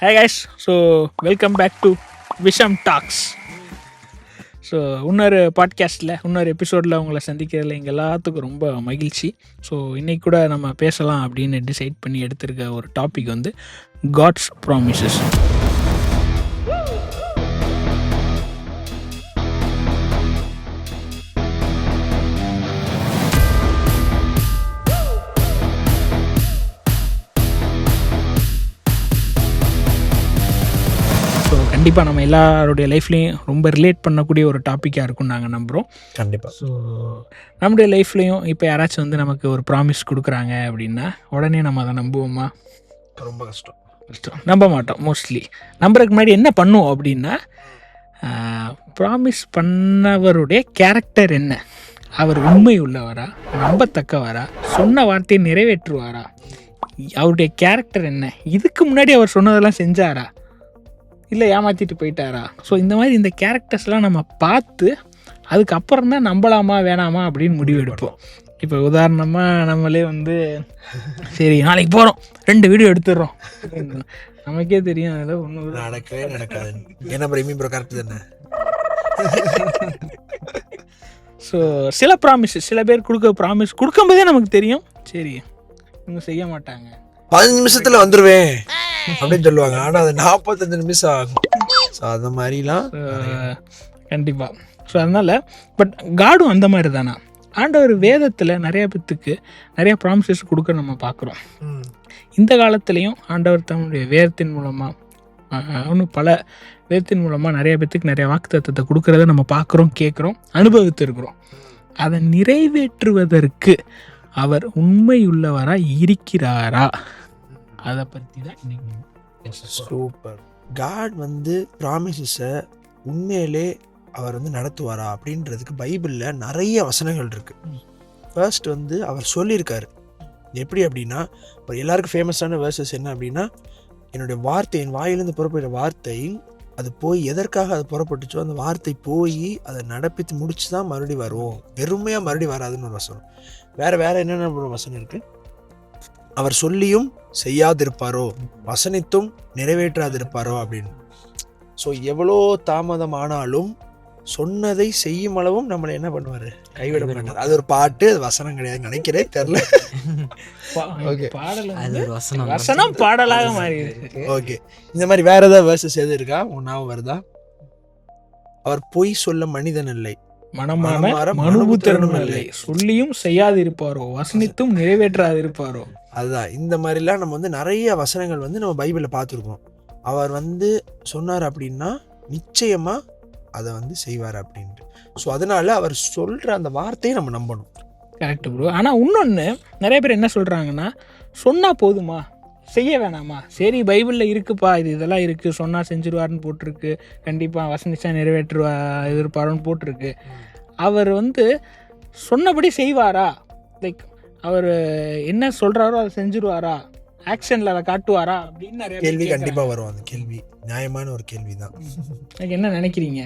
Hi guys, so welcome back to விஷம் talks. So இன்னொரு பாட்காஸ்ட்டில் இன்னொரு எபிசோடில் உங்களை சந்திக்கிறதுல எங்கள் எல்லாத்துக்கும் ரொம்ப மகிழ்ச்சி. ஸோ இன்றைக்கி கூட நம்ம பேசலாம் அப்படின்னு டிசைட் பண்ணி எடுத்திருக்க ஒரு டாபிக் வந்து காட்ஸ் ப்ராமிசஸ். கண்டிப்பாக நம்ம எல்லாருடைய லைஃப்லேயும் ரொம்ப ரிலேட் பண்ணக்கூடிய ஒரு டாப்பிக்காக இருக்கும்னு நாங்கள் நம்புகிறோம். கண்டிப்பாக. ஸோ நம்முடைய லைஃப்லேயும் இப்போ யாராச்சும் வந்து நமக்கு ஒரு ப்ராமிஸ் கொடுக்குறாங்க அப்படின்னா உடனே நம்ம அதை நம்புவோமா? ரொம்ப கஷ்டம். நம்ப மாட்டோம். மோஸ்ட்லி நம்புறதுக்கு முன்னாடி என்ன பண்ணுவோம் அப்படின்னா, ப்ராமிஸ் பண்ணவருடைய கேரக்டர் என்ன, அவர் உண்மை உள்ளவரா, நம்பத்தக்கவரா, சொன்ன வார்த்தையை நிறைவேற்றுவாரா, அவருடைய கேரக்டர் என்ன, இதுக்கு முன்னாடி அவர் சொன்னதெல்லாம் செஞ்சாரா, இல்லை ஏமாற்றிட்டு போயிட்டாரா. ஸோ இந்த மாதிரி இந்த கேரக்டர்ஸ்லாம் நம்ம பார்த்து அதுக்கப்புறம் தான் நம்பலாமா வேணாமா அப்படின்னு முடிவெடுப்போம். இப்போ உதாரணமாக நம்மளே வந்து சரி நாளைக்கு போகிறோம் 2 வீடியோ எடுத்துடுறோம், நமக்கே தெரியும் அதில் ஒன்றும் நடக்கவே நடக்காது. என்ன பிரேமி ப்ரோ கரெக்ட் தானே. ஸோ சில ப்ராமிஸஸ் சில பேர் ப்ராமிஸ் கொடுக்கும்போதே நமக்கு தெரியும் சரி இவங்க செய்ய மாட்டாங்க, 15 நிமிஷத்தில் வந்துடுவேன் அப்படின்னு சொல்லுவாங்க. ஆனால் அது 45 நிமிஷம் ஆகும். ஸோ அந்த மாதிரிலாம் கண்டிப்பாக. ஸோ அதனால் பட் காடும் அந்த மாதிரி தானா. ஆண்டவர் வேதத்தில் நிறைய பேத்துக்கு நிறைய ப்ராமிசஸ் கொடுக்க நம்ம பார்க்குறோம். இந்த காலத்துலேயும் ஆண்டவர் தன்னுடைய வேதத்தின் மூலமாக இன்னும் பல வேதத்தின் மூலமாக நிறைய பேத்துக்கு நிறைய வாக்குத்தத்தத்தை கொடுக்கறத நம்ம பார்க்குறோம், கேட்குறோம், அனுபவித்திருக்கிறோம். அதை நிறைவேற்றுவதற்கு அவர் உண்மையுள்ளவராக இருக்கிறாரா, அதை பற்றி தான் இன்னைக்கு. சூப்பர். காட் வந்து ப்ராமிசஸை உண்மையிலே அவர் வந்து நடத்துவாரா அப்படின்றதுக்கு பைபிளில் நிறைய வசனங்கள் இருக்குது. ஃபர்ஸ்ட் வந்து அவர் சொல்லியிருக்காரு. எப்படி அப்படின்னா, ஒரு எல்லாருக்கும் ஃபேமஸான வேர்சஸ் என்ன அப்படின்னா, என்னுடைய வார்த்தை, என் வாயிலிருந்து புறப்படுற வார்த்தை அது போய் எதற்காக அது புறப்பட்டுச்சோ அந்த வார்த்தை போய் அதை நடப்பித்து முடிச்சு தான் மறுபடியும் வரும், வெறுமையாக மறுபடியும் வராதுன்னு ஒரு வசனம். வேறு என்னென்ன வசனம் இருக்குது? அவர் சொல்லியும் செய்யாதிருப்பாரோ, வசனித்தும் நிறைவேற்றாதிருப்பாரோ அப்படின்னு. ஸோ எவ்வளோ தாமதமானாலும் சொன்னதை செய்யும் அளவும் நம்மளை என்ன பண்ணுவார், கைவிட மாட்டார். அது ஒரு பாட்டு, அது வசனம் கிடையாது நினைக்கிறேன், தெரில. வசனம் பாடலாக மாறி. ஓகே, இந்த மாதிரி வேற ஏதாவது வேர்சஸ் எது இருக்கா ஞாபகம் வருதா? அவர் பொய் சொல்ல மனிதன் இல்லை, மனுபுத்திரனும் இல்லை, சொல்லியும் செய்யாதிருப்பாரோ, வசனித்தும் நிறைவேற்றாதிருப்பாரோ. அதுதான். இந்த மாதிரிலாம் நம்ம வந்து நிறைய வசனங்கள் வந்து நம்ம பைபிளில் பார்த்துருக்கோம். அவர் வந்து சொன்னார் அப்படின்னா நிச்சயமாக அதை வந்து செய்வார் அப்படின்ட்டு. ஸோ அதனால அவர் சொல்கிற அந்த வார்த்தையை நம்ம நம்பணும். Correct bro. ஆனால் இன்னொன்று நிறைய பேர் என்ன சொல்கிறாங்கன்னா, சொன்னால் போதுமா, செய்ய வேணாமா, சரி பைபிளில் இருக்குப்பா, இதெல்லாம் இருக்குது, சொன்னால் செஞ்சிருவார்னு போட்டிருக்கு, கண்டிப்பாக வசனிச்சா நிறைவேற்றுவா எதிர்ப்பாருன்னு போட்டிருக்கு, அவர் வந்து சொன்னபடி செய்வாரா, லைக் அவர் என்ன சொல்கிறாரோ அதை செஞ்சுருவாரா, ஆக்ஷனில் அதை காட்டுவாரா அப்படின்னு நிறைய கேள்வி கண்டிப்பாக வரும். அந்த கேள்வி நியாயமான ஒரு கேள்வி தான். என்ன நினைக்கிறீங்க?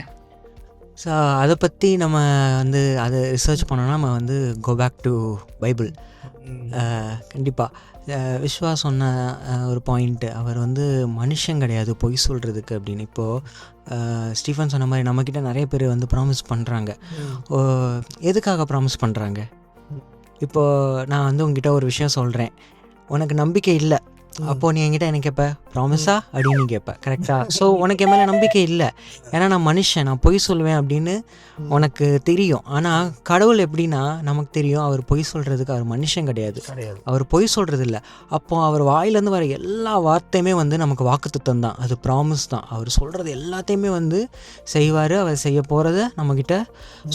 ஸோ அதை பற்றி நம்ம வந்து அதை ரிசர்ச் பண்ணோன்னா நம்ம வந்து கோ பேக் டு பைபிள். கண்டிப்பாக விஸ்வா சொன்ன ஒரு பாயிண்ட்டு, அவர் வந்து மனுஷன் கிடையாது பொய் சொல்கிறதுக்கு அப்படின்னு. இப்போது ஸ்டீஃபன் சொன்ன மாதிரி நம்மக்கிட்ட நிறைய பேர் வந்து ப்ராமிஸ் பண்ணுறாங்க. எதுக்காக ப்ராமிஸ் பண்ணுறாங்க? இப்போது நான் வந்து உங்ககிட்ட ஒரு விஷயம் சொல்கிறேன், உனக்கு நம்பிக்கை இல்லை, அப்போது நீ என்கிட்ட என்ன கேட்ப, ப்ராமிஸா அப்படின்னு நீ கேட்ப, கரெக்டாக? ஸோ உனக்கு என் மேலே நம்பிக்கை இல்லை, ஏன்னா நான் மனுஷன், நான் பொய் சொல்லுவேன் அப்படின்னு உனக்கு தெரியும். ஆனால் கடவுள் எப்படின்னா, நமக்கு தெரியும் அவர் பொய் சொல்கிறதுக்கு அவர் மனுஷன் கிடையாது, அவர் பொய் சொல்கிறது இல்லை. அப்போது அவர் வாயிலேருந்து வர எல்லா வார்த்தையுமே வந்து நமக்கு வாக்குத்தத்தம் தான், அது ப்ராமிஸ் தான். அவர் சொல்கிறது எல்லாத்தையுமே வந்து செய்வார், அவர் செய்ய போகிறத நம்மக்கிட்ட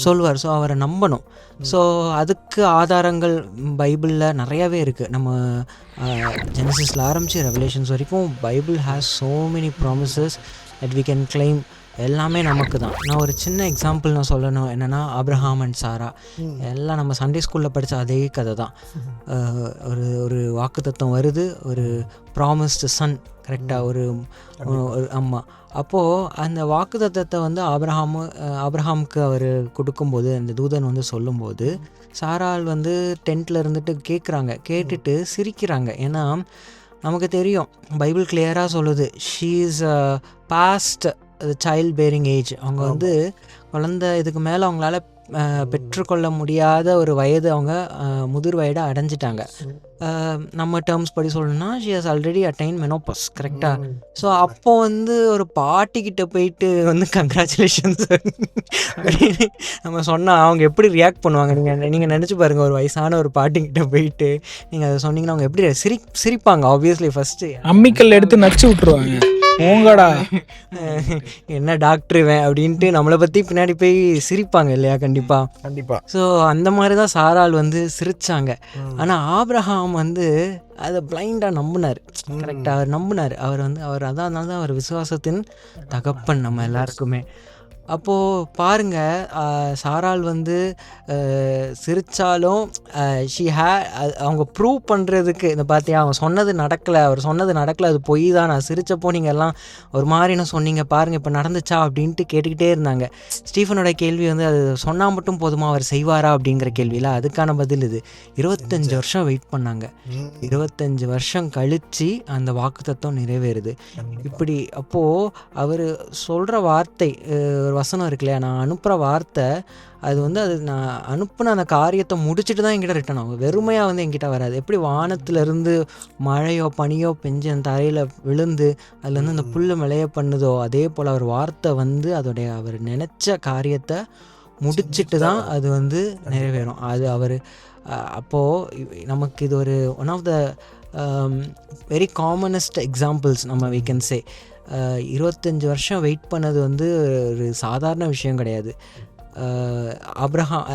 சொல்வார். ஸோ அவரை நம்பணும். ஸோ அதுக்கு ஆதாரங்கள் பைபிளில் நிறையாவே இருக்குது. நம்ம ஜெனசிஸில் ஆரம்பித்து ரெவலேஷன்ஸ் வரைக்கும் Bible has so many promises that we can claim. எல்லாமே நமக்கு தான். நான் ஒரு சின்ன எக்ஸாம்பிள் நான் சொல்லணும், என்னென்னா ஆப்ரஹாம் அண்ட் சாரா, எல்லாம் நம்ம சண்டே ஸ்கூலில் படித்த அதே கதை தான். ஒரு வாக்குத்தத்தம் வருது, ஒரு ப்ராமிஸ்டு சன், கரெக்டாக, ஒரு அம்மா. அப்போது அந்த வாக்குத்தத்தத்தை வந்து ஆப்ரஹாமுக்கு அவர் கொடுக்கும்போது, அந்த தூதன் வந்து சொல்லும்போது, சாராள் வந்து டென்ட்டில் இருந்துட்டு கேட்குறாங்க, கேட்டுட்டு சிரிக்கிறாங்க. ஏன்னா நமக்கு தெரியும் பைபிள் கிளியராக சொல்லுது she is past child bearing age. அவங்க வந்து குழந்தை இதுக்கு மேலே அவங்களால பெற்றுக்கொள்ள முடியாத ஒரு வயது, அவங்க முதிர் வயதை அடைஞ்சிட்டாங்க. நம்ம டேர்ம்ஸ் படி சொல்லணும்னா she has already attain menopause, கரெக்டாக? ஸோ அப்போ வந்து ஒரு பாட்டிக்கிட்ட போயிட்டு வந்து கங்க்ராச்சுலேஷன்ஸ் அப்படின்னு நம்ம சொன்னால் அவங்க எப்படி ரியாக்ட் பண்ணுவாங்க? நீங்கள் நினச்சி பாருங்கள், ஒரு வயசான ஒரு பாட்டிக்கிட்ட போயிட்டு நீங்கள் அதை சொன்னீங்கன்னா அவங்க எப்படி சிரிப்பாங்க. ஆப்வியஸ்லி ஃபஸ்ட்டு அம்மிக்கல் எடுத்து நச்சு விட்ருவாங்க, ஓங்கடா என்ன டாக்டர் இவன் அப்படின்ட்டு நம்மளை பற்றி பின்னாடி போய் சிரிப்பாங்க இல்லையா? கண்டிப்பாக. ஸோ அந்த மாதிரி தான் சாராள் வந்து சிரிச்சாங்க. ஆனால் ஆபிரகாம் வந்து அதை பிளைண்டாக நம்பினார், கரெக்டாக அவர் நம்பினார். அவர் அதனால தான் அவர் விசுவாசத்தின் தகப்பன் நம்ம எல்லாருக்குமே. அப்போது பாருங்கள், சாராள் வந்து சிரித்தாலும் அவங்க ப்ரூவ் பண்ணுறதுக்கு இந்த பார்த்தியா அவங்க சொன்னது நடக்கலை, அவர் சொன்னது நடக்கலை, அது பொய் தான், நான் சிரித்தப்போ நீங்கள் எல்லாம் ஒரு மாதிரி என்ன சொன்னீங்க பாருங்கள் இப்போ நடந்துச்சா அப்படின்ட்டு கேட்டுக்கிட்டே இருந்தாங்க. ஸ்டீஃபனோட கேள்வி வந்து அது சொன்னால் மட்டும் போதுமா, அவர் செய்வாரா அப்படிங்கிற கேள்வியில் அதுக்கான பதில் இது. 25 வருஷம் வெயிட் பண்ணாங்க. 25 வருஷம் கழித்து அந்த வாக்குத்தத்தம் நிறைவேறுது. இப்படி அப்போது அவர் சொல்கிற வார்த்தை, ஒரு வசனம் இருக்கு இல்லையா, நான் அனுப்புகிற வார்த்தை அது வந்து அது நான் அனுப்புன அந்த காரியத்தை முடிச்சுட்டு தான் என்கிட்ட ரிட்டன் ஆகும், வெறுமையாக வந்து என்கிட்ட வராது. எப்படி வானத்திலேருந்து மழையோ பனியோ பெஞ்சு அந்த தரையில் விழுந்து அதுலேருந்து அந்த புல் விளைய பண்ணுதோ, அதே போல் அவர் வார்த்தை வந்து அதோடைய அவர் நினச்ச காரியத்தை முடிச்சுட்டு தான் அது வந்து நிறைவேறும். அது அவர் அப்போது நமக்கு இது ஒரு one of the very commonest examples நம்ம we can say. 25 வருஷம் வெயிட் பண்ணது வந்து ஒரு சாதாரண விஷயம் கிடையாது. ஆபிரகாம்,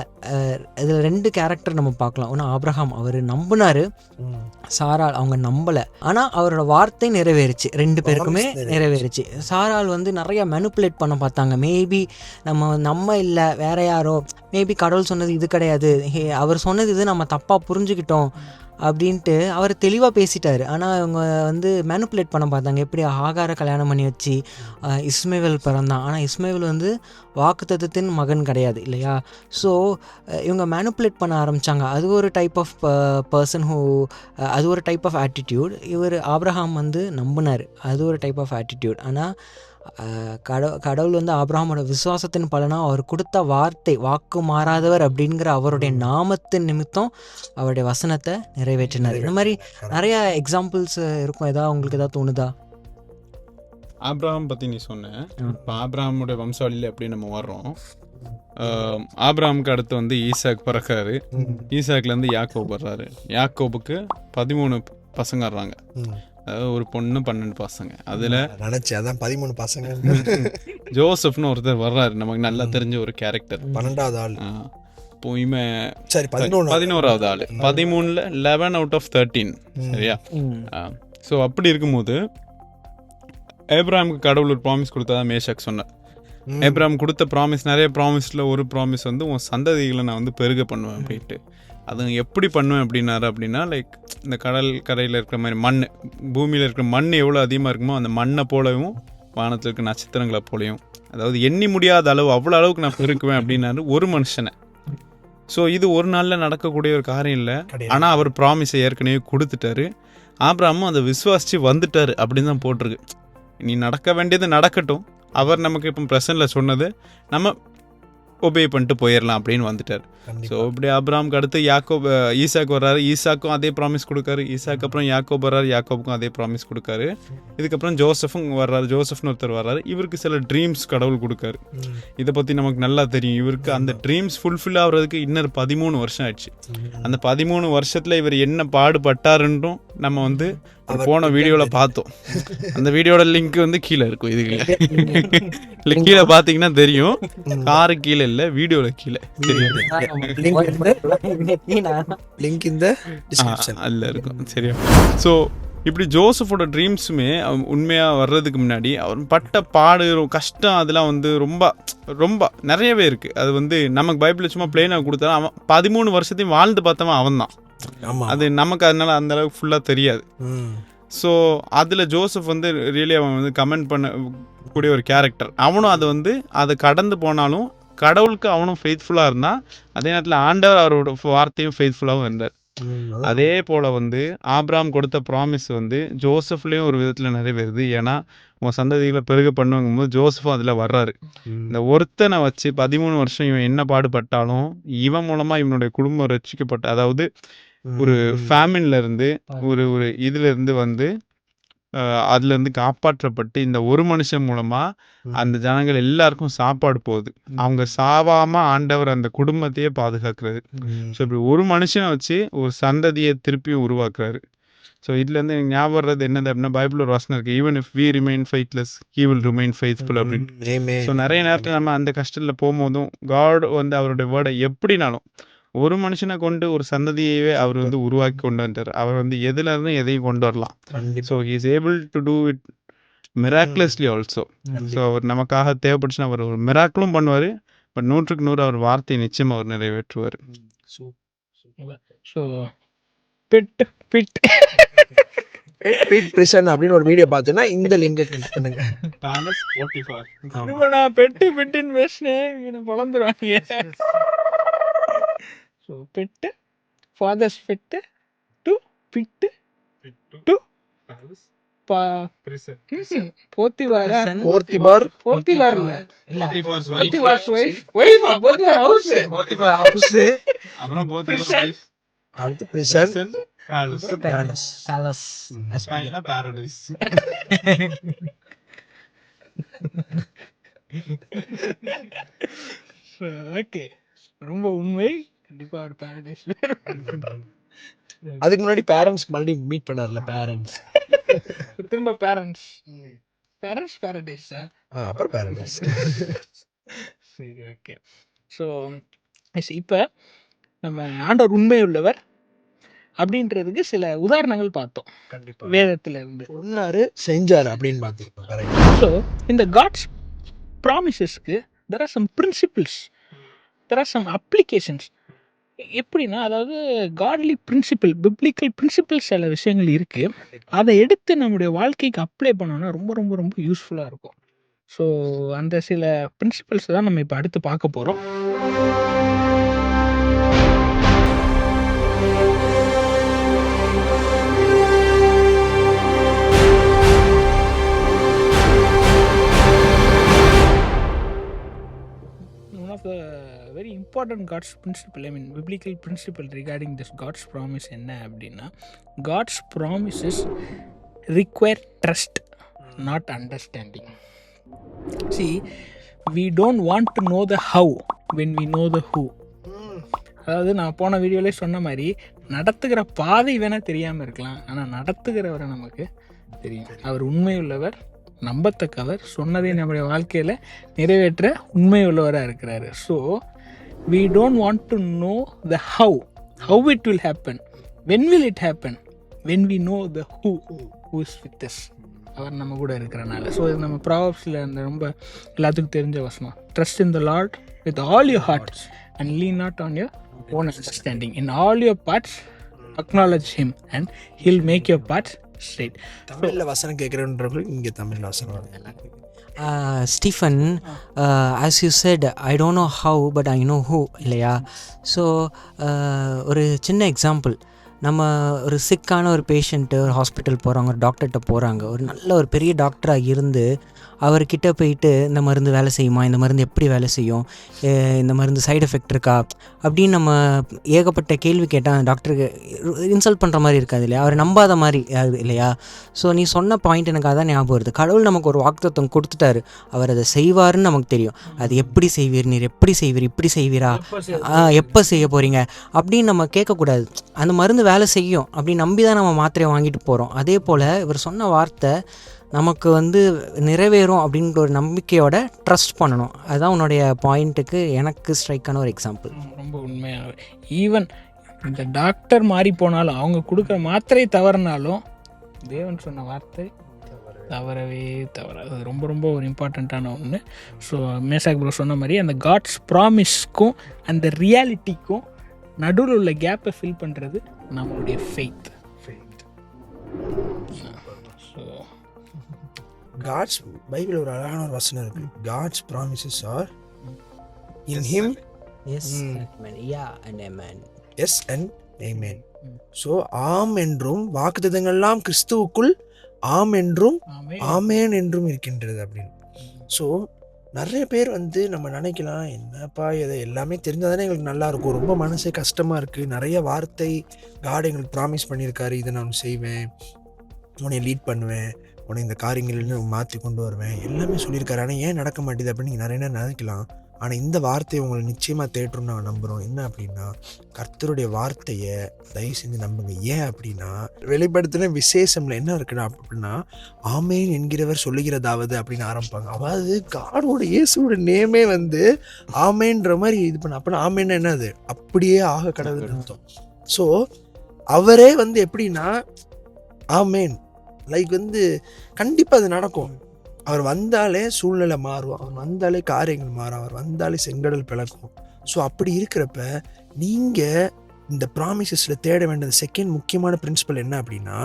இதில் 2 கேரக்டர் நம்ம பார்க்கலாம். ஒன்று ஆபிரகாம், அவர் நம்பினார், சாராள் அவங்க நம்பலை. ஆனால் அவரோட வார்த்தை நிறைவேறுச்சு, 2 பேருக்குமே நிறைவேறுச்சு. சாராள் வந்து நிறைய மேனிப்புலேட் பண்ண பார்த்தாங்க. மேபி நம்ம இல்லை வேற யாரோ, மேபி கடவுள் சொன்னது இது கிடையாது, அவர் சொன்னது இது, நம்ம தப்பாக புரிஞ்சுக்கிட்டோம் அப்படின்ட்டு அவர் தெளிவாக பேசிட்டார். ஆனால் அவங்க வந்து மேனிப்புலேட் பண்ண பார்த்தாங்க. எப்படி ஆகார கல்யாணம் பண்ணி வச்சு இஸ்மவேல் பிறந்தான், ஆனால் இஸ்மவேல் வந்து வாக்குத்தத்தத்தின் மகன் கிடையாது இல்லையா? ஸோ இவங்க மேனிப்புலேட் பண்ண ஆரம்பித்தாங்க. அது ஒரு டைப் ஆஃப் பர்சன் அது ஒரு டைப் ஆஃப் ஆட்டிடியூட். இவர் ஆபிரகாம் வந்து நம்பினார், அது ஒரு டைப் ஆஃப் ஆட்டிடியூட். ஆனால் கடவுள் வந்து ஆபிரகாமோட விசுவாசத்தின் பலனாக அவர் கொடுத்த வார்த்தை, வாக்கு மாறாதவர் அப்படிங்கிற அவருடைய நாமத்தின் நிமித்தம் அவருடைய வசனத்தை நிறைவேற்றினார். இந்த மாதிரி நிறைய எக்ஸாம்பிள்ஸ் இருக்கும். ஏதாவது உங்களுக்கு ஏதாவது தோணுதா? ஆபிரகாம் பற்றி நீ சொன்னேன். இப்போ ஆபிரகாமுடைய வம்சாவளியில் எப்படி நம்ம வர்றோம், ஆபிரகாமுக்கு அடுத்து வந்து ஈசாக் பிறக்காரு, ஈசாக்லேருந்து யாக்கோப் வர்றாரு, யாக்கோபுக்கு 13 பசங்க வர்றாங்க, அதாவது ஒரு பொண்ணு 12 பசங்க. அதில் நினச்சேன் அதான் 13 பசங்க. ஜோசப்னு ஒருத்தர் வர்றாரு, நமக்கு நல்லா தெரிஞ்ச ஒரு கேரக்டர், 12வது ஆள். இப்போ இவன் சரி 11வது ஆள், 13ல் 11 out of 13, சரியா? ஸோ அப்படி இருக்கும்போது ஏப்ரஹாமுக்கு கடவுள் ஒரு ப்ராமிஸ் கொடுத்தா மேஷாக் சொன்னார். ஏப்ரஹாம் கொடுத்த ப்ராமிஸ், நிறைய ப்ராமிஸில் ஒரு ப்ராமிஸ் வந்து உன் சந்ததிகளை நான் வந்து பெருக பண்ணுவேன் அப்படின்ட்டு. அது எப்படி பண்ணுவேன் அப்படின்னா லைக் இந்த கடல் கரையில் இருக்கிற மாதிரி மண், பூமியில் இருக்கிற மண் எவ்வளோ அதிகமாக இருக்குமோ அந்த மண்ணை போலவும் வானத்தில் இருக்கிற நட்சத்திரங்களை போலையும், அதாவது எண்ணி முடியாத அளவு அவ்வளோ அளவுக்கு நான் பெருக்குவேன் அப்படின்னாரு ஒரு மனுஷனை. ஸோ இது ஒரு நாளில் நடக்கக்கூடிய ஒரு காரியம் இல்லை. ஆனால் அவர் ப்ராமிஸை ஏற்கனவே கொடுத்துட்டாரு. ஆபிரகாமும் அதை விசுவாசித்து வந்துட்டார் அப்படின்னு தான் போட்டிருக்கு. நீ நடக்க வேண்டியது நடக்கட்டும், அவர் நமக்கு இப்போ ப்ரெசன்ட்டில் சொன்னது நம்ம ஒபே பண்ணிட்டு போயிடலாம் அப்படின்னு வந்துட்டார். ஸோ இப்படி ஆபிரகாமுக்கு அடுத்து ஈசாக் வர்றாரு, ஈசாக்கும் அதே ப்ராமிஸ் கொடுக்காரு. ஈசாக்கு அப்புறம் யாக்கோப் வர்றாரு, யாக்கோப்புக்கும் அதே ப்ராமிஸ் கொடுக்காரு. இதுக்கப்புறம் ஜோசஃபும் வர்றாரு, ஜோசப்னு ஒருத்தர் வர்றாரு. இவருக்கு சில ட்ரீம்ஸ் கடவுள் கொடுக்காரு. இதை பற்றி நமக்கு நல்லா தெரியும். இவருக்கு அந்த ட்ரீம்ஸ் ஃபுல்ஃபில் ஆகிறதுக்கு இன்னொரு 13 வருஷம் ஆயிடுச்சு. அந்த 13 வருஷத்தில் இவர் என்ன பாடுபட்டாருன்றும் நம்ம வந்து போன வீடியோவில் பார்த்தோம். அந்த வீடியோட லிங்க் வந்து கீழே இருக்கும். இதுக்கு கீழே பார்த்தீங்கன்னா தெரியும். காரு கீழே இல்லை, வீடியோவில் கீழே அதில் இருக்கும், சரியா? ஸோ இப்படி ஜோசஃபோட ட்ரீம்ஸுமே உண்மையாக வர்றதுக்கு முன்னாடி அவர் பட்ட பாடு கஷ்டம் அதெல்லாம் வந்து ரொம்ப ரொம்ப நிறையவே இருக்குது. அது வந்து நமக்கு பைபிளில் சும்மா பிளெயினாக கொடுத்தாலும் அவன் 13 வருஷத்தையும் வாழ்ந்து பார்த்தவன் அவன் தான். அது நமக்கு அதனால அந்த அளவுக்கு ஃபுல்லாக தெரியாது. ஸோ அதில் ஜோசப் வந்து ரியலி அவன் வந்து கமெண்ட் பண்ணக்கூடிய ஒரு கேரக்டர். அவனும் அதை வந்து அதை கடந்து போனாலும் கடவுளுக்கு அவனும் ஃபெய்த்ஃபுல்லாக இருந்தான். அதே நேரத்தில் ஆண்டவர் அவரோட வார்த்தையும் ஃபெய்த்ஃபுல்லாகவும் இருந்தார். அதே போல் வந்து ஆபிரகாம் கொடுத்த ப்ராமிஸ் வந்து ஜோசப்லேயும் ஒரு விதத்தில் நிறைவேறுது. ஏன்னா உன் சந்ததிகளை பெருக பண்ணுங்கும்போது ஜோசஃபும் அதில் வர்றாரு. இந்த ஒருத்தனை வச்சு 13 வருஷம் இவன் என்ன பாடுபட்டாலும் இவன் மூலமாக இவனுடைய குடும்பம் ரட்சிக்கப்பட்ட, அதாவது ஒரு ஃபேமின்ல இருந்து ஒரு ஒரு இதுல இருந்து வந்து அதுலேருந்து காப்பாற்றப்பட்டு இந்த ஒரு மனுஷன் மூலமாக அந்த ஜனங்கள் எல்லாருக்கும் சாப்பாடு போகுது. அவங்க சாவாமல் ஆண்டவர் அந்த குடும்பத்தையே பாதுகாக்கிறது. ஸோ இப்படி ஒரு மனுஷனை வச்சு ஒரு சந்ததியை திருப்பியும் உருவாக்குறாரு. ஸோ இதுலேருந்து எனக்கு ஞாபகம் வர்றது என்னது அப்படின்னா, பைபிள் ஒரு வசனம் இருக்குது, even if we remain faithless he will remain faithful அப்படின்னு. ஸோ நிறைய நேரத்தில் நம்ம அந்த கஷ்டத்தில் போகும்போதும் காட் வந்து அவருடைய வேர்டை எப்படினாலும் ஒரு மனுஷனை கொண்டு ஒரு சந்ததியவே அவர் வந்து உருவாக்கி கொண்டு வந்துட்டார். அவர் வந்து எதுல இருந்து எதையும் கொண்டு வரலாம். So he is able to do it miraculously also. ஸோ அவர் நமக்காக தேவைப்பட்டுச்சுன்னா அவர் ஒரு மிராக்கிளும் பண்ணுவார். பட் 100க்கு 100 அவர் வார்த்தையை நிச்சயம் அவர் நிறைவேற்றுவார். ஸோ பிட் பிட் பீட் பிரிசன் அப்படின்னு ஒரு வீடியோ பார்த்தீங்கன்னா இந்த லிங்கை கிளிக் பண்ணுங்க. நான் பெட்டு பெட்டுன்னு பேசினேன், பழந்துருவாங்க. So bed father's bed to pit to Potiphar Potiphar Potiphar Potiphar's wife Potiphar house அப்புறம் அடுத்து பிரிசன் பாரடைஸ். ஓகே, ரொம்ப உண்மை. கண்டிப்பா ஒரு பாரடைஸ். அதுக்கு முன்னாடி பேரண்ட்ஸ் மறுபடியும் மீட் பண்ணார்ல, பேரண்ட்ஸ் திரும்ப பேரண்ட்ஸ் பாரடைஸ். அப்புறம் பேரண்ட்ஸ். சரி, ஓகே. ஸோ இப்போ நம்ம ஆண்டவர் உண்மை உள்ளவர் அப்படின்றதுக்கு சில உதாரணங்கள் பார்த்தோம். கண்டிப்பா வேதத்துல இருந்து சொன்னாரு செஞ்சாரு அப்படின்னு பார்த்துருக்கோம். ஸோ இந்த காட்ஸ் ப்ராமிசஸ்க்கு there are some principles, there are some applications. எப்படின்னா, அதாவது காட்லி பிரின்சிபிள், பிப்ளிக்கல் பிரின்சிபிள்ஸ் சில விஷயங்கள் இருக்குது. அதை எடுத்து நம்முடைய வாழ்க்கைக்கு அப்ளை பண்ணோன்னா ரொம்ப ரொம்ப ரொம்ப யூஸ்ஃபுல்லாக இருக்கும். ஸோ அந்த சில பிரின்சிபிள்ஸ் தான் நம்ம இப்போ அடுத்து பார்க்க போகிறோம். Very important God's principle, I mean biblical principle regarding this God's promise என்ன அப்படின்னா, God's promises require trust, not understanding. See, we don't want to know the how when we know the who. அதாவது நான் போன வீடியோலே சொன்ன மாதிரி, நடத்துகிற பாதை வேணால் தெரியாமல் இருக்கலாம், ஆனால் நடத்துகிறவரை நமக்கு தெரியும். அவர் உண்மை உள்ளவர், நம்பத்தக்கவர், சொன்னதை நம்முடைய வாழ்க்கையில் நிறைவேற்ற உண்மை உள்ளவராக இருக்கிறாரு. So we don't want to know the how it will happen, when will it happen, when we know the who is with us, அவர் நம்ம கூட இருக்கிறனால. ஸோ இது நம்ம ப்ராவர்ப்ஸில் அந்த ரொம்ப எல்லாத்துக்கும் தெரிஞ்ச வசனம், trust in the lord with all your heart and lean not on your own understanding, in all your paths acknowledge him and he'll make your paths straight. தமிழில் வசனம் கேட்குறேன்றவங்களுக்கு இங்கே தமிழ் வசனம். Stephen, as you said, I don't know how but I know who இல்லையா? So ஒரு சின்ன example, நம்ம ஒரு சிக்கான ஒரு பேஷண்ட்டு ஒரு ஹாஸ்பிட்டல் போகிறாங்க, ஒரு டாக்டர்கிட்ட போகிறாங்க. ஒரு நல்ல ஒரு பெரிய டாக்டராக இருந்து அவர்கிட்ட போயிட்டு இந்த மருந்து வேலை செய்யுமா, இந்த மருந்து எப்படி வேலை செய்யும், இந்த மருந்து சைடு எஃபெக்ட் இருக்கா அப்படின்னு நம்ம ஏகப்பட்ட கேள்வி கேட்டால் அந்த டாக்டருக்கு இன்சல்ட் பண்ணுற மாதிரி இருக்காது இல்லையா? அவர் நம்பாத மாதிரி இல்லையா? ஸோ நீ சொன்ன பாயிண்ட் எனக்கு அதான் ஞாபகம் வருது. கடவுள் நமக்கு ஒரு வாக்குத்தத்தம் கொடுத்துட்டாரு, அவர் அதை செய்வாருன்னு நமக்கு தெரியும். அது எப்படி செய்வீர், நீர் எப்படி செய்வீர், இப்படி செய்வீரா, எப்போ செய்ய போகிறீங்க அப்படின்னு நம்ம கேட்கக்கூடாது. அந்த மருந்து வேலை செய்யும் அப்படின்னு நம்பி தான் நம்ம மாத்திரையை வாங்கிட்டு போகிறோம். அதே போல் இவர் சொன்ன வார்த்தை நமக்கு வந்து நிறைவேறும் அப்படின்ற ஒரு நம்பிக்கையோட ட்ரஸ்ட் பண்ணணும். அதுதான் உன்னுடைய பாயிண்ட்டுக்கு எனக்கு ஸ்ட்ரைக்கான ஒரு எக்ஸாம்பிள். ரொம்ப உண்மையாக, ஈவன் இந்த டாக்டர் மாறி போனாலும், அவங்க கொடுக்குற மாத்திரை தவறுனாலும், தேவன் சொன்ன வார்த்தை தவறவே தவறாது. அது ரொம்ப ரொம்ப ஒரு இம்பார்ட்டண்ட்டான ஒன்று. ஸோ மேசாக் ப்ரோ சொன்ன மாதிரி அந்த காட்ஸ் ப்ராமிஸ்க்கும் அந்த ரியாலிட்டிக்கும் நடுவில் உள்ள கேப்பை ஃபில் பண்ணுறது நம்மளுடைய ஃபெய்த். ஸோ காட்ஸ் பைபிள் ஒரு அழகான ஒரு வசனம் இருக்கு, God's promises are in him yes and amen. Yes and amen. So ஆம் என்றும் வாக்குத்தத்தங்கள்லாம் கிறிஸ்துவுக்குள் ஆம் என்றும் ஆமேன் என்றும் இருக்கின்றது அப்படின்னு. ஸோ நிறைய பேர் வந்து நம்ம நினைக்கலாம், என்னப்பா இதை எல்லாமே தெரிஞ்சால் தானே எங்களுக்கு நல்லா இருக்கும், ரொம்ப மனசே கஷ்டமாக இருக்குது, நிறைய வார்த்தை காட் எங்களுக்கு ப்ராமிஸ் பண்ணியிருக்காரு, இதை நான் செய்வேன், உன்னை லீட் பண்ணுவேன், உன்னை இந்த காரியங்கள்னு மாற்றி கொண்டு வருவேன், எல்லாமே சொல்லியிருக்காரு, ஆனால் ஏன் நடக்க மாட்டேது அப்படின்னு நீங்கள் நிறைய நேரம் நினைக்கலாம். ஆனால் இந்த வார்த்தையை உங்களை நிச்சயமாக தேட்டணும்னு நாங்கள் நம்புகிறோம். என்ன அப்படின்னா, கர்த்தருடைய வார்த்தையை தயவு செஞ்சு நம்புங்க. ஏன் அப்படின்னா, வெளிப்படுத்தின விசேஷம்ல என்ன இருக்குன்னா அப்படின்னா, ஆமேன் என்கிறவர் சொல்லுகிறதாவது அப்படின்னு ஆரம்பிப்பாங்க. அதாவது காடோட இயேசுவோட நேமே வந்து ஆமேன்ற மாதிரி இது பண்ண. அப்படின்னா ஆமேன்னா என்னது, அப்படியே ஆக கடவுள்னு அர்த்தம். ஸோ அவரே வந்து எப்படின்னா ஆமேன் லைக் வந்து கண்டிப்பாக அது நடக்கும். அவர் வந்தாலே சூழ்நிலை மாறும், அவர் வந்தாலே காரியங்கள் மாறும், அவர் வந்தாலே செங்கடல் பிளக்கும். ஸோ அப்படி இருக்கிறப்ப நீங்கள் இந்த ப்ராமிசஸில் தேட வேண்டியது செகண்ட் முக்கியமான பிரின்சிபல் என்ன அப்படின்னா,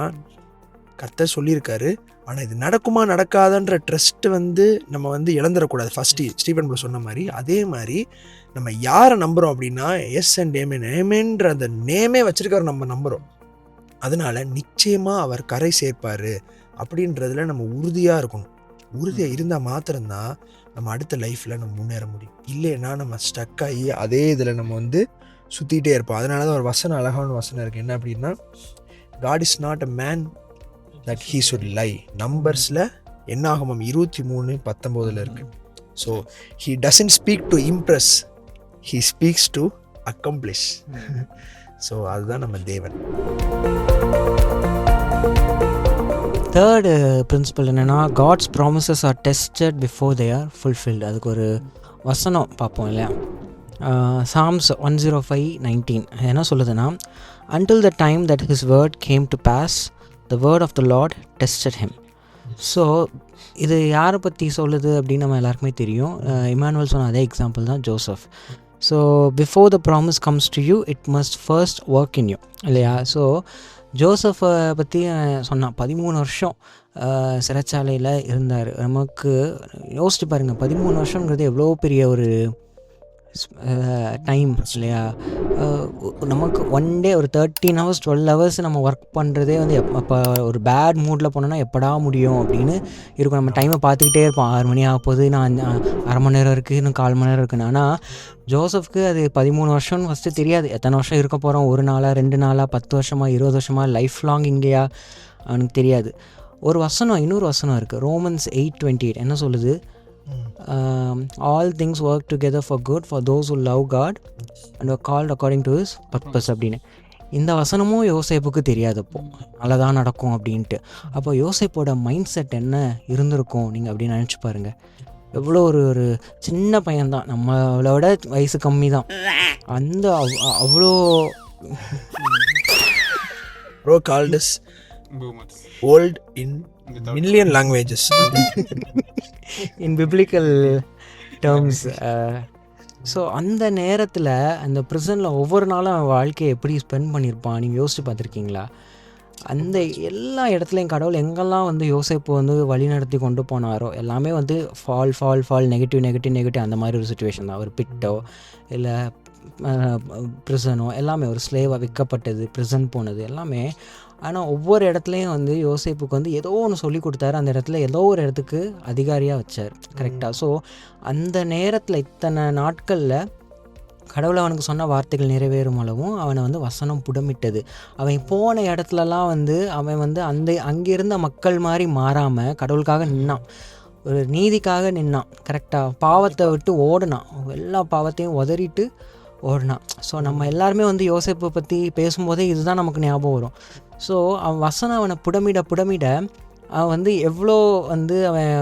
கர்த்தர் சொல்லியிருக்காரு, ஆனால் இது நடக்குமா நடக்காதன்ற ட்ரஸ்ட்டு வந்து நம்ம வந்து இழந்துடக்கூடாது. ஃபஸ்ட்டு ஸ்டீஃபன் ப்ரோ சொன்ன மாதிரி அதே மாதிரி நம்ம யாரை நம்புகிறோம் அப்படின்னா எஸ் அண்ட் ஏமேன், ஏமேன்ற அந்த நேமே வச்சுருக்காரு நம்ம நம்புகிறோம். அதனால் நிச்சயமாக அவர் கரை சேர்ப்பார் அப்படின்றதுல நம்ம உறுதியாக இருக்கணும். உறுதியாக இருந்தால் மாத்திரம்தான் நம்ம அடுத்த லைஃப்பில் நம்ம முன்னேற முடியும். இல்லைன்னா நம்ம ஸ்டக் ஆகி அதே இதில் நம்ம வந்து சுற்றிகிட்டே இருப்போம். அதனால தான் ஒரு வசனம், அழகான வசனம் இருக்குது. என்ன அப்படின்னா, God is not a man that he should lie. நம்பர்ஸில் என்னாகமம் 23:19 இருக்குது. So he doesn't speak to impress, he speaks to accomplish. So அதுதான் நம்ம தேவன். தேர்டு பிரின்சிபல் என்னென்னா, God's promises are tested before they are fulfilled. அதுக்கு ஒரு வசனம் பார்ப்போம் இல்லையா, சாம்ஸ் 105:19 என்ன சொல்லுதுன்னா, until the time that his word came to pass the word of the Lord tested him. So இது யாரை பற்றி சொல்லுது அப்படின்னு நம்ம எல்லாருக்குமே தெரியும். இமானுவேல் சொன்ன அதே எக்ஸாம்பிள் தான் Joseph. So before the promise comes to you it must first work in you இல்லையா. ஸோ ஜோசஃபை பற்றி சொன்னான், 13 வருஷம் சிறைச்சாலையில் இருந்தார். நமக்கு யோசிச்சு பாருங்கள், 13 வருஷங்கிறது எவ்வளோ பெரிய ஒரு டைம் இல்லையா. நமக்கு ஒன் டே ஒரு 13 hours 12 hours நம்ம ஒர்க் பண்ணுறதே வந்து அப்போ ஒரு பேட் மூடில் போனோன்னா எப்படா முடியும் அப்படின்னு இருக்கும். நம்ம டைமை பார்த்துக்கிட்டே இருப்போம், 6 மணி ஆக போகுது, நான் அரை மணி நேரம் இருக்குது, இன்னும் 1/4 மணி நேரம் இருக்குன்னு. ஆனால் ஜோசப்க்கு அது 13 வருஷம்னு ஃபஸ்ட்டு தெரியாது. எத்தனை வருஷம் இருக்க போகிறோம், 1 நாளா 2 நாளா 10 வருஷமா 20 வருஷமா லைஃப் லாங் இங்கேயா அவனுக்கு தெரியாது. ஒரு வசனம், இன்னொரு வசனம் இருக்குது, ரோமன்ஸ் 8:28 என்ன சொல்லுது, all things work together for good for those who love God and are called according to his purpose அப்படின்னு. இந்த வசனமும் யோசேப்புக்கு தெரியாதப்போ நல்லதான் நடக்கும் அப்படின்ட்டு. அப்போ யோசேப்போட மைண்ட் செட் என்ன இருந்திருக்கும் நீங்கள் அப்படின்னு நினச்சி பாருங்கள். எவ்வளோ ஒரு சின்ன பையன்தான், நம்மளோட வயசு கம்மி தான், அந்த அவ்வளோ ப்ரோ கால்டஸ் old in million languages in biblical terms. So அந்த நேரத்தில் அந்த ப்ரிசனில் ஒவ்வொரு நாளும் அவன் வாழ்க்கையை எப்படி ஸ்பெண்ட் பண்ணியிருப்பான் நீங்கள் யோசிச்சு பார்த்துருக்கீங்களா? அந்த எல்லா இடத்துலையும் கடவுள் எங்கெல்லாம் வந்து யோசேப்பு வந்து வழி நடத்தி கொண்டு போனாரோ எல்லாமே வந்து ஃபால் நெகட்டிவ் அந்த மாதிரி ஒரு சுச்சுவேஷன் தான். ஒரு பிட்டோ இல்லை ப்ரிசனோ எல்லாமே, ஒரு ஸ்லேவாக விற்கப்பட்டது, ப்ரிசன் போனது எல்லாமே. ஆனால் ஒவ்வொரு இடத்துலையும் வந்து யோசேப்புக்கு வந்து ஏதோ ஒன்று சொல்லி கொடுத்தாரு, அந்த இடத்துல ஏதோ ஒரு இடத்துக்கு அதிகாரியாக வச்சார். கரெக்டாக. ஸோ அந்த நேரத்தில் இத்தனை நாட்களில் கடவுள் அவனுக்கு சொன்ன வார்த்தைகள் நிறைவேறும் அளவும் அவனை வந்து வசனம் புடமிட்டது. அவன் போன இடத்துலலாம் வந்து அவன் வந்து அங்கிருந்த மக்கள் மாதிரி மாறாமல் கடவுளுக்காக நின்னான், ஒரு நீதிக்காக நின்னான். கரெக்டாக. பாவத்தை விட்டு ஓடினான், எல்லா பாவத்தையும் உதறிட்டு ஓடினான். ஸோ நம்ம எல்லாருமே வந்து யோசேப்பை பற்றி பேசும்போதே இதுதான் நமக்கு ஞாபகம் வரும். ஸோ அவன் வசனம் அவனை புடமிட அவன் வந்து எவ்வளோ வந்து அவன்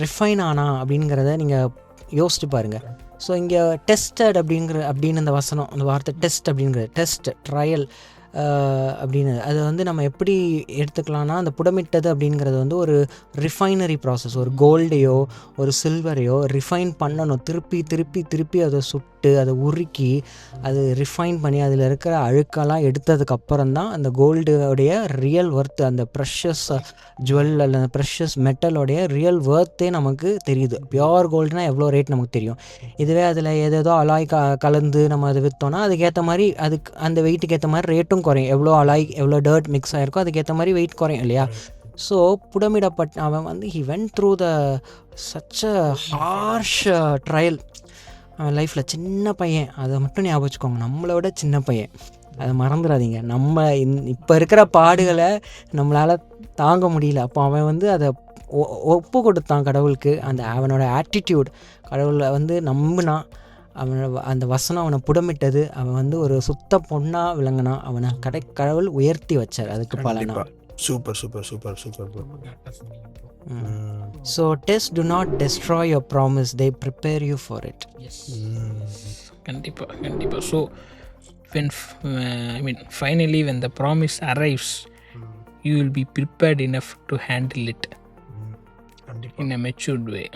ரிஃபைன் ஆனான் அப்படிங்கிறத நீங்கள் யோசிச்சு பாருங்கள். ஸோ இங்கே டெஸ்டட் அப்படின்னு அந்த வசனம், அந்த வார்த்தை டெஸ்ட் அப்படிங்கிறது, டெஸ்ட் ட்ரையல் அப்படின்னு அது வந்து நம்ம எப்படி எடுத்துக்கலாம்னா, அந்த புடமிட்டது அப்படிங்கிறது வந்து ஒரு ரிஃபைனரி ப்ராசஸ். ஒரு கோல்டையோ ஒரு சில்வரையோ ரிஃபைன் பண்ணணும், திருப்பி அதை சுட்டு சுட்டு அதை உருக்கி அது ரிஃபைன் பண்ணி அதில் இருக்கிற அழுக்கெல்லாம் எடுத்ததுக்கப்புறம் தான் அந்த கோல்டுடைய ரியல் ஒர்த்து, அந்த ப்ரெஷஸ் ஜுவல் அல்ல அந்த ப்ரெஷஸ் மெட்டலோடைய ரியல் ஒர்த்தே நமக்கு தெரியுது. பியோர் கோல்டுனா எவ்வளோ ரேட் நமக்கு தெரியும். இதுவே அதில் ஏதேதோ அலாய் கலந்து நம்ம அதை விற்றோன்னா அதுக்கேற்ற மாதிரி அதுக்கு அந்த வெயிட்டுக்கு ஏற்ற மாதிரி ரேட்டும் குறையும். எவ்வளோ அலாய் எவ்வளோ டர்ட் மிக்ஸ் ஆகிருக்கோ அதுக்கேற்ற மாதிரி வெயிட் குறையும் இல்லையா? ஸோ புடமிடப்பட்ட அவன் வந்து he went through the such a harsh trial. அவன் லைஃப்பில் சின்ன பையன், அதை மட்டும் ஞாபகம் வச்சுக்கோங்க, நம்மளை விட சின்ன பையன், அதை மறந்துடாதீங்க. நம்ம இப்போ இருக்கிற பாடுகளை நம்மளால் தாங்க முடியல. அப்போ அவன் வந்து அதை ஒப்பு கொடுத்தான் கடவுளுக்கு. அந்த அவனோட ஆட்டிடியூட், கடவுளை வந்து நம்பினான், அவனை அந்த வசனம் அவனை புடமிட்டது, அவன் வந்து ஒரு சுத்த பொண்ணாக விளங்கினான், அவனை கடவுள் உயர்த்தி வச்சார் அதுக்கு பலனா. Super super super super. So test to not destroy your promise, they prepare you for it. கண்டிப்பாக கண்டிப்பாக. So when I mean finally when the promise arrives, you will be prepared enough to handle it in a matured way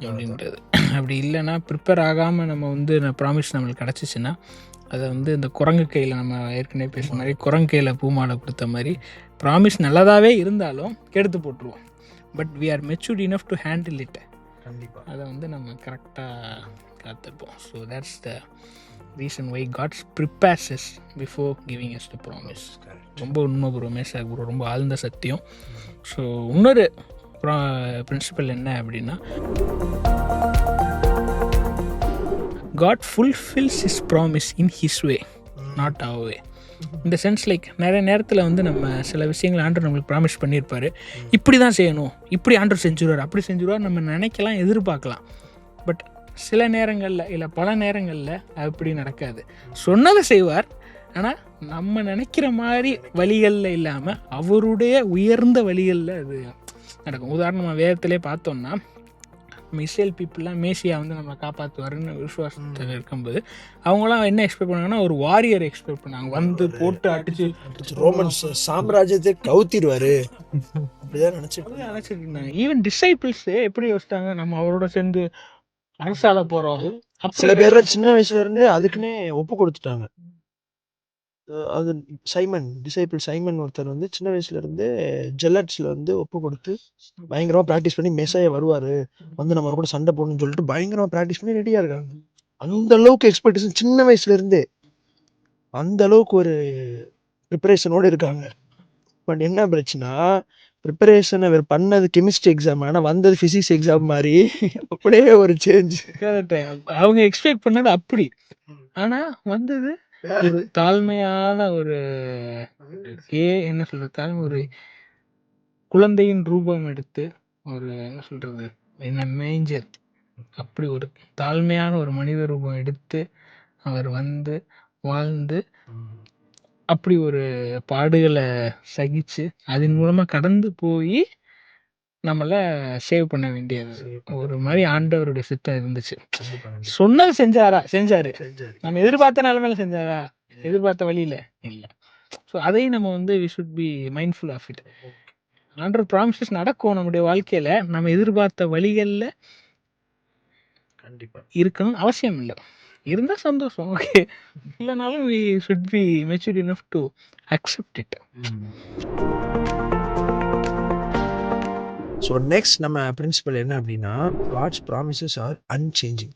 அப்படின்றது. அப்படி இல்லைன்னா prepare ஆகாமல் நம்ம வந்து promise நம்மளுக்கு கிடச்சிச்சின்னா அதை வந்து இந்த குரங்கு கையில், நம்ம ஏற்கனவே பேசுகிற மாதிரி குரங்கு கையில் பூமாலை கொடுத்த மாதிரி, ப்ராமிஸ் நல்லதாகவே இருந்தாலும் கெடுத்து போட்டுருவோம். But we are matured enough to handle it. கண்டிப்பாக அதை வந்து நம்ம கரெக்டாக காத்துப்போம். So that's the reason why God prepares us before giving us the promise. ரொம்ப உண்மை ப்ரோ, மேஷாக் ப்ரோ, ரொம்ப ஆழ்ந்த சத்தியம். ஸோ இன்னொரு பிரின்சிபல் என்ன அப்படின்னா, God fulfills his promise in his way, not our way. இந்த சென்ஸ் லைக் நிறைய நேரத்தில் வந்து நம்ம சில விஷயங்கள் ஆண்டவர் நம்மளுக்கு ப்ராமிஸ் பண்ணியிருப்பார், இப்படி தான் செய்யணும், இப்படி ஆண்டவர் செஞ்சுருவார், அப்படி செஞ்சுருவார் நம்ம நினைக்கலாம், எதிர்பார்க்கலாம். பட் சில நேரங்களில் இல்லை பல நேரங்களில் அப்படி நடக்காது. சொன்னதை செய்வார், ஆனால் நம்ம நினைக்கிற மாதிரி வழிகளில் இல்லாமல் அவருடைய உயர்ந்த வழிகளில் அது நடக்கும். உதாரணமாக வேதத்திலே பார்த்தோம்னா, நம்ம இஸ்ரேல் பீப்புளெலாம் மேசியா வந்து நம்ம காப்பாற்றுவாருன்னு விசுவாசத்தில் இருக்கும்போது அவங்களாம் என்ன எக்ஸ்பெக்ட் பண்ணாங்கன்னா, ஒரு வாரியர் எக்ஸ்பெக்ட் பண்ணாங்க, வந்து போட்டு அடிச்சு ரோமன்ஸ் சாம்ராஜ்யத்தை கவுத்திடுவாரு அப்படிதான் நினச்சிட்டு இருந்தாங்க. ஈவன் டிசைபிள்ஸு எப்படி யோசிச்சாங்க, நம்ம அவரோட சேர்ந்து அரசால போகிறோம். சில பேர் சின்ன வயசுல இருந்து அதுக்குன்னே ஒப்பு கொடுத்துட்டாங்க. அது டிசைபிள் சைமன் ஒருத்தர் வந்து சின்ன வயசுல இருந்து ஜெல்லட்ஸ்ல வந்து ஒப்பு கொடுத்து பயங்கரமா ப்ராக்டிஸ் பண்ணி மெசாயா வருவாரு, வந்து நம்ம கூட சண்டை போடணும்னு சொல்லிட்டு பயங்கரமா ப்ராக்டிஸ் பண்ணி ரெடியா இருக்காங்க. அந்த அளவுக்கு எக்ஸ்பெக்டேஷன் சின்ன வயசுல இருந்தே, அந்த அளவுக்கு ஒரு ப்ரிப்பரேஷனோட இருக்காங்க. பட் என்ன பிரச்சனை, ப்ரிப்பரேஷன் அவர் பண்ணது கெமிஸ்ட்ரி எக்ஸாம், ஆனால் வந்தது ஃபிசிக்ஸ் எக்ஸாம் மாதிரி அப்படியே ஒரு சேஞ்ச். அவங்க எக்ஸ்பெக்ட் பண்ணது அப்படி, ஆனால் வந்தது ஒரு தாழ்மையான ஒரு என்ன சொல்றது, ஒரு குழந்தையின் ரூபம் எடுத்து, ஒரு என்ன சொல்றது, என்ன மேஞ்சர், அப்படி ஒரு தாழ்மையான ஒரு மனித ரூபம் எடுத்து அவர் வந்து வாழ்ந்து அப்படி ஒரு பாடுகளை சகிச்சு அதன் மூலமாக கடந்து போய் நம்மளை சேவ் பண்ண வேண்டியது ஒரு மாதிரி ஆண்டவருடைய சித்தம் இருந்துச்சு. சொன்னது செஞ்சாரு. நம்ம எதிர்பார்த்த நிலைமையில செஞ்சாரா, எதிர்பார்த்த வழியில இல்லை. ஸோ அதையும் நம்ம வந்து we should be mindful of it. ஆண்டவர் ப்ராமிசஸ் நடக்கும் நம்முடைய வாழ்க்கையில, நம்ம எதிர்பார்த்த வழிகளில் கண்டிப்பாக இருக்கணும் அவசியம் இல்லை. இருந்தால் சந்தோஷம், ஓகே. இல்லைனாலும் we should be matured enough to accept it. So next நம்ம பிரின்சிபல் என்ன அப்படின்னா, God's promises are unchanging.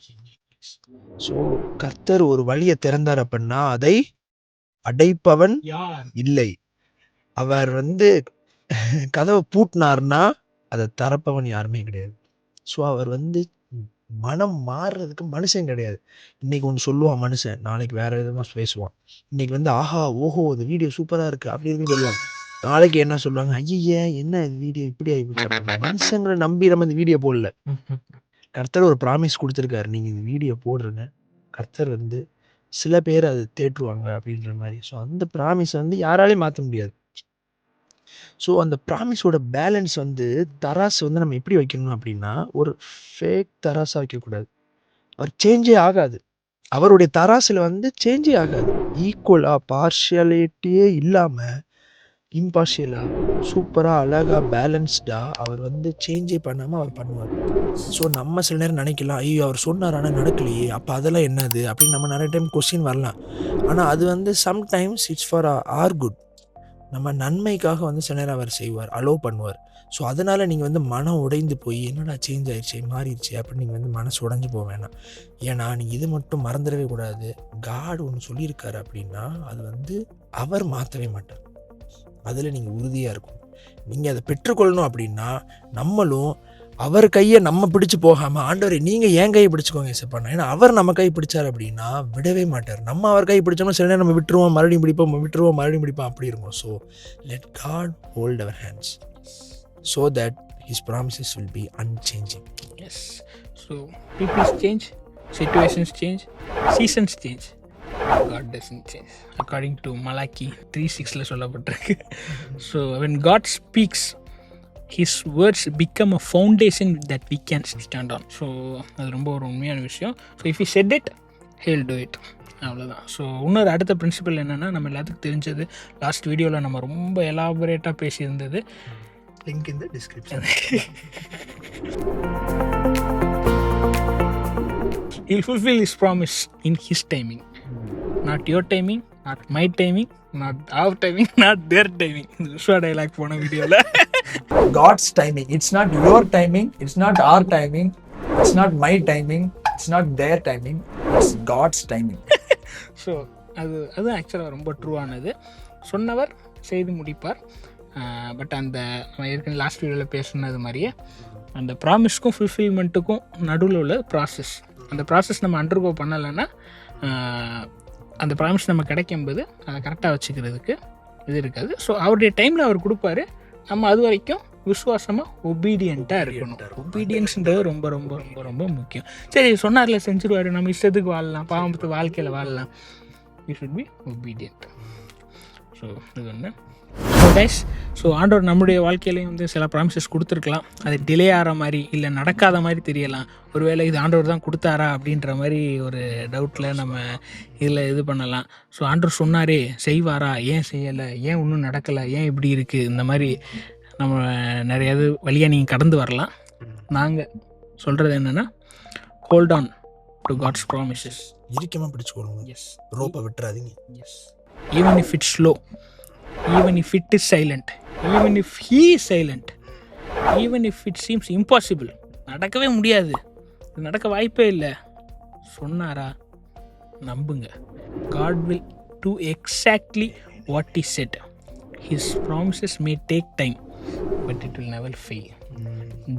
So கர்த்தர் ஒரு வழியை திறந்தார் அப்படின்னா அதை அடைப்பவன் இல்லை. அவர் வந்து கதவை பூட்டினார்னா அதை திறப்பவன் யாருமே கிடையாது. ஸோ அவர் வந்து மனம் மாறுறதுக்கு மனுஷன் கிடையாது. இன்னைக்கு ஒன்று சொல்லுவான் மனுஷன், நாளைக்கு வேற விதமாக பேசுவான். இன்னைக்கு வந்து ஆஹா ஓஹோ இந்த வீடியோ சூப்பராக இருக்கு அப்படி இருக்குன்னு சொல்லுவாங்க. நாளைக்கு என்ன சொல்லுவாங்க, ஐயா என்ன வீடியோ இப்படி ஆகிப்போச்சு. மனுஷங்களை நம்பி நம்ம இந்த வீடியோ போடல. கர்த்தர் ஒரு ப்ராமிஸ் கொடுத்துருக்காரு, நீங்கள் இந்த வீடியோ போடுறேங்க, கர்த்தர் வந்து சில பேர் அது தேற்றுவாங்க அப்படின்ற மாதிரி. ஸோ அந்த ப்ராமிஸ் வந்து யாராலையும் மாற்ற முடியாது. ஸோ அந்த ப்ராமிஸோட பேலன்ஸ் வந்து தராசு வந்து நம்ம எப்படி வைக்கணும் அப்படின்னா, ஒரு ஃபேக் தராசாக வைக்கக்கூடாது. அவர் சேஞ்சே ஆகாது, அவருடைய தராசில் வந்து சேஞ்சே ஆகாது. ஈக்குவலாக பார்ஷியாலிட்டியே இல்லாமல் இம்பார்ஷியலாக சூப்பராக அழகாக பேலன்ஸ்டாக அவர் வந்து சேஞ்சே பண்ணாமல் அவர் பண்ணுவார். ஸோ நம்ம சில நேரம் நினைக்கலாம், ஐயோ அவர் சொன்னார் ஆனால் நடக்கலையே, அப்போ அதெல்லாம் என்னது அப்படின்னு நம்ம நிறைய டைம் கொஸ்டின் வரலாம். ஆனால் அது வந்து sometimes it's for are good, நம்ம நன்மைக்காக வந்து சில நேரம் அவர் செய்வார், அலோவ் பண்ணுவார். ஸோ அதனால் நீங்கள் வந்து மனம் உடைந்து போய் என்னடா சேஞ்ச் ஆயிடுச்சு மாறிடுச்சு அப்படின்னு நீங்கள் வந்து மனசு உடைஞ்சு போக வேணாம். ஏன்னா நீங்கள் இது மட்டும் மறந்துடவே கூடாது, காட் ஒன்று சொல்லியிருக்காரு அப்படின்னா அது வந்து அவர் மாற்றவே மாட்டார். அதில் நீங்கள் உறுதியாக இருக்கும். நீங்கள் அதை பெற்றுக்கொள்ளணும் அப்படின்னா நம்மளும் அவர் கையை நம்ம பிடிச்சு போகாமல், ஆண்டவரே நீங்கள் ஏன் கையை பிடிச்சிக்கோங்க ஏசப்பானா, ஏன்னா அவர் நம்ம கை பிடிச்சார் அப்படின்னா விடவே மாட்டார். நம்ம அவர் கை பிடிச்சோம்னா சில நேரம் நம்ம விட்டுருவோம், மறுபடியும் பிடிப்போம் அப்படி இருக்கும். So let God hold our hands so that his promises will be unchanging. Yes. So people change, situations change, seasons change. God doesn't change. According to Malachi 3:6 சொல்லப்பட்டிருக்கு. So when God speaks, his words become a foundation that we can stand on. So அது ரொம்ப ஒரு உண்மையான விஷயம். So if he said it, he'll do it. அவ்வளோதான். So இன்னொரு அடுத்த principal என்னென்னா, நம்ம எல்லாத்துக்கும் தெரிஞ்சது, லாஸ்ட் வீடியோவில் நம்ம ரொம்ப எலாபரேட்டாக பேசியிருந்தது, link in the description. He'll fulfill his promise in his timing, not your timing, not my timing, not our timing, not their timing. Vishwa dialogue போன வீடியோல God's timing. It's not your timing, it's not our timing, it's not my timing, it's not their timing, it's God's timing. So அது ஆக்சுவலாக ரொம்ப ட்ரூவானது. சொன்னவர் செய்து முடிப்பார். But அந்த ஏற்கனவே லாஸ்ட் வீடியோவில் பேசுனது மாதிரியே அந்த ப்ராமிஸ்க்கும் ஃபுல்ஃபில்மெண்ட்டுக்கும் நடுவில் உள்ள ப்ராசஸ், அந்த ப்ராசஸ் நம்ம அண்டர்கோ பண்ணலைன்னா அந்த ப்ராமிஸ் நம்ம கிடைக்கும்போது அதை கரெக்டாக வச்சுக்கிறதுக்கு இது இருக்காது. ஸோ அவருடைய டைமில் அவர் கொடுப்பாரு, நம்ம அது வரைக்கும் விசுவாசமாக ஒபீடியண்ட்டாக இருக்கணும். ஒபீடியன்ஸ்ன்றது ரொம்ப ரொம்ப ரொம்ப ரொம்ப முக்கியம். சரி சொன்னார்ல செஞ்சுருவார், நம்ம இஷ்டத்துக்கு வாழலாம், பாவத்து வாழ்க்கையில் வாழலாம், you should be obedient. So இது ஒன்று. ஸோ கைஸ், ஸோ ஆண்டவர் நம்முடைய வாழ்க்கையிலையும் வந்து சில ப்ராமிசஸ் கொடுத்துருக்கலாம். அது டிலே ஆகிற மாதிரி இல்லை நடக்காத மாதிரி தெரியலாம். ஒருவேளை இது ஆண்டவர் தான் கொடுத்தாரா அப்படின்ற மாதிரி ஒரு டவுட்டில் நம்ம இதில் இது பண்ணலாம். ஸோ ஆண்டவர் சொன்னாரே செய்வாரா, ஏன் செய்யலை, ஏன் ஒன்றும் நடக்கலை, ஏன் இப்படி இருக்குது, இந்த மாதிரி நம்ம நிறைய இது வழியாக நீங்கள் கடந்து வரலாம். நாங்கள் சொல்கிறது என்னென்னா, hold on to God's promises. இறுக்கமாக பிடிச்சுக்கொள்ளுங்க. எஸ், ரோப்பை விட்டுறாதீங்க. Yes, even if it's slow, even if it is silent, even if he is silent, even if it seems impossible, நடக்கவே முடியாது, நடக்க வாய்ப்பே இல்லை, சொன்னாரா நம்புங்க. God will do exactly what he said. His promises may take time, but it will never fail.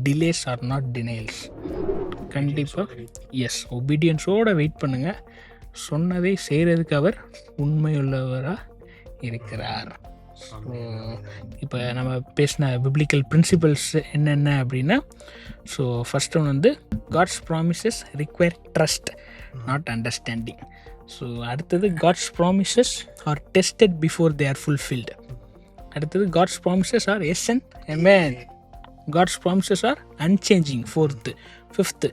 Delays are not denials. கண்டிப்பாக S, ஒபீடியன்ஸோடு wait பண்ணுங்கள். சொன்னதை செய்கிறதுக்கு அவர் உண்மையுள்ளவராக இருக்கிறார். ஸோ இப்போ நம்ம பேசின பிப்ளிக்கல் பிரின்சிபல்ஸ் என்னென்ன அப்படின்னா, ஸோ ஃபர்ஸ்ட் ஒன் வந்து God's promises require trust, not understanding. So அடுத்தது God's promises are tested before they are fulfilled. அடுத்தது God's promises are yes and amen. God's promises are unchanging. Fourth. Fifth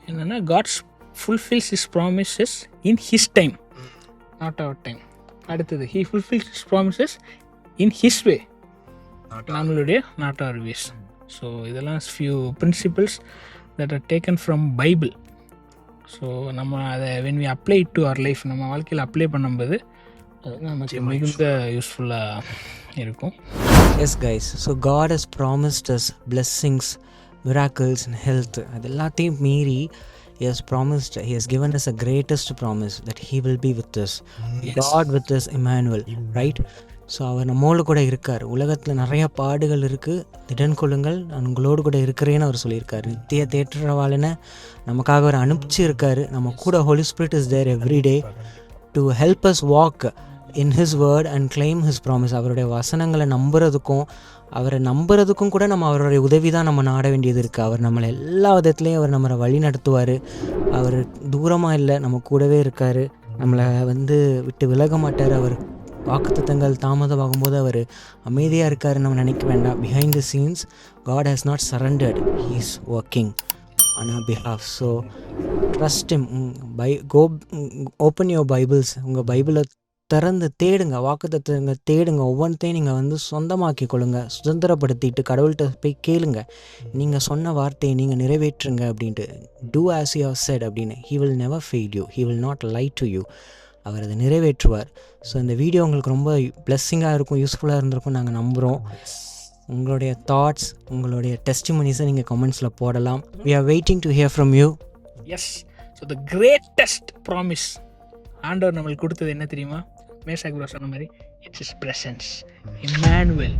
என்னென்னா, God's fulfills his promises in his time, not our time. அடுத்தது he fulfills his promises in his way, நம்மளுடைய not our ways. So இதெல்லாம் few principles that are taken from Bible. So நம்ம அதை when we apply it to our life, நம்ம வாழ்க்கையில் apply பண்ணும்போது அது நமக்கு மிகுந்த யூஸ்ஃபுல்லாக இருக்கும். Yes guys, so God has promised us blessings, miracles and health. அது எல்லாத்தையும் மீறி He has promised, He has given us a greatest promise that He will be with us. Yes. God with us, Emmanuel, right? So அவர் நம்மளோட கூட இருக்கார். உலகத்தில் நிறையா பாடுகள் இருக்குது, திடன் கொள்ளுங்கள், நான் உங்களோடு கூட இருக்கிறேன்னு அவர் சொல்லியிருக்காரு. நித்திய தேற்றவாளனை நமக்காக அவர் அனுப்பிச்சு இருக்காரு. நம்ம கூட Holy Spirit is there every day to help us walk in his word and claim his promise. அவருடைய வசனங்களை அவரை நம்புறதுக்கும் கூட நம்ம அவருடைய உதவி தான் நம்ம நாட வேண்டியது இருக்குது. அவர் நம்மளை எல்லா விதத்துலேயும் அவர் நம்மளை வழி நடத்துவார். அவர் தூரமாக இல்லை, நம்ம கூடவே இருக்கார், நம்மளை விட்டு விலக மாட்டார். அவர் வாக்குத்தத்தங்கள் தாமதமாகும்போது அவர் அமைதியாக இருக்கார் நம்ம நினைக்க வேண்டாம். Behind the scenes God has not surrendered, he is working on our behalf. So trust him. Open your Bibles. உங்கள் பைபிளை திறந்து தேடுங்க, வாக்குத்தத்தங்க தேடுங்க, ஒவ்வொன்றையும் நீங்கள் வந்து சொந்தமாக்கி கொள்ளுங்க, சுதந்திரப்படுத்திட்டு கடவுள்கிட்ட போய் கேளுங்க, நீங்கள் சொன்ன வார்த்தையை நீங்கள் நிறைவேற்றுங்க அப்படின்ட்டு. Do as you have said அப்படின்னு. He will never fail you, he will not lie to you. அவர் அதை நிறைவேற்றுவார். ஸோ இந்த வீடியோ உங்களுக்கு ரொம்ப பிளெஸ்ஸிங்காக இருக்கும், யூஸ்ஃபுல்லாக இருந்திருக்கும் நாங்கள் நம்புகிறோம். உங்களுடைய தாட்ஸ், உங்களுடைய டெஸ்டிமனிஸை நீங்கள் கமெண்ட்ஸில் போடலாம். we are waiting to hear from you. Yes. So the greatest promise ஆண்டவர் நம்மளுக்கு கொடுத்தது என்ன தெரியுமா? மேஷாக் ப்ரோ சொன்ன மாதிரி, it's his presence. Immanuel,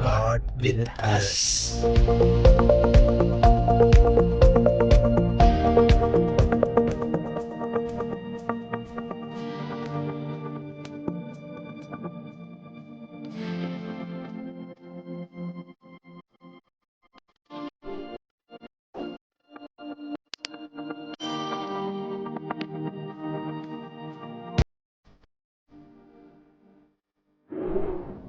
God with us.